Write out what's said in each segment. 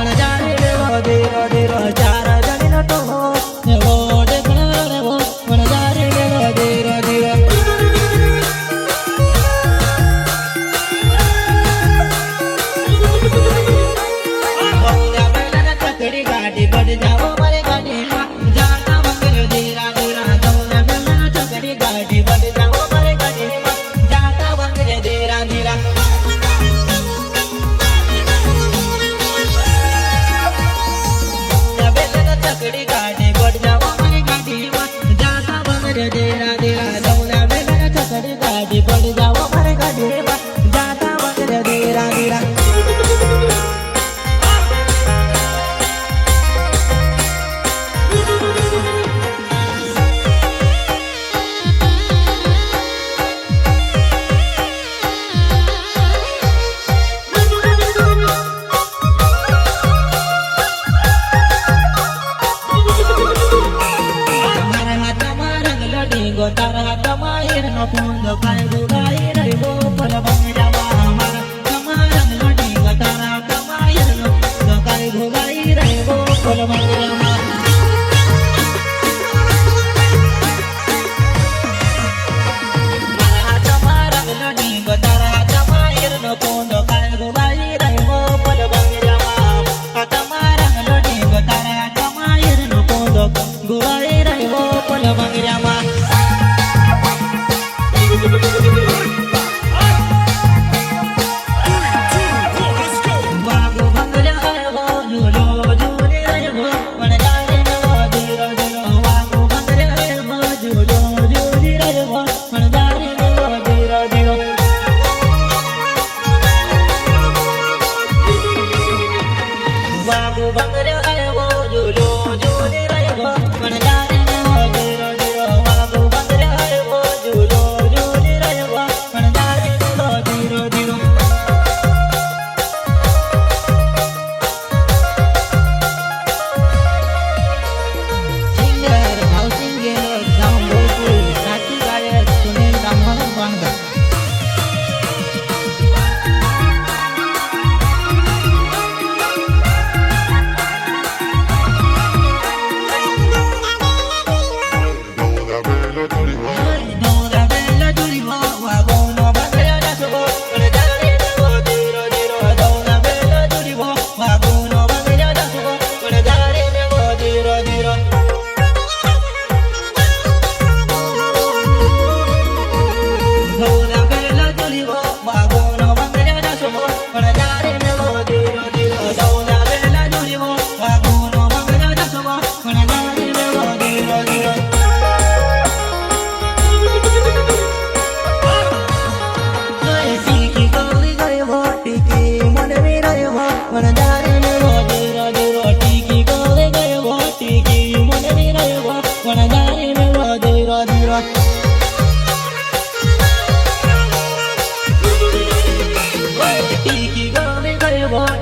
પણ જાણે ધીરો ધીરો ચાર જણીનો ટોહો એવો દેખણા રેવો પણ જાણે ધીરો ધીરો ગાડી બડ જાઓ મારે ગાડી જાતા બંગલો ધીરા ધીરા દોરા બેલા ચકડી ગાડી બડ જાઓ મારે ગાડી જાતા બંગલો ધીરા ધીરા चकड़ी गाड़ी बढ़ जाओ मेरी गाड़ी जाता बंगरे धीरा धीरा दौड़ा बेला चकड़ी गाड़ी बढ़ जाओ मेरी गाड़ी जाता बंगरे धीरा धीरा तारा तमायर न फूंद काय गुगाई रे वो पर बन जावा हमारा तमारंग लड़ी तारा तमायर न काय गुगाई रे वो पर बन जावा तमारंग लड़ी तारा तमायर न फूंद काय गुगाई रे वो पर बन जावा तमारंग लड़ी तारा तमायर न फूंद गुगाई रे वो पर बन जावा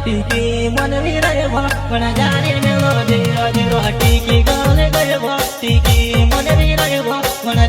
टीकी मन भी रहे पण जाने में वो धीरो धीरो टीकी गाने गए टीकी मन भी रहे पण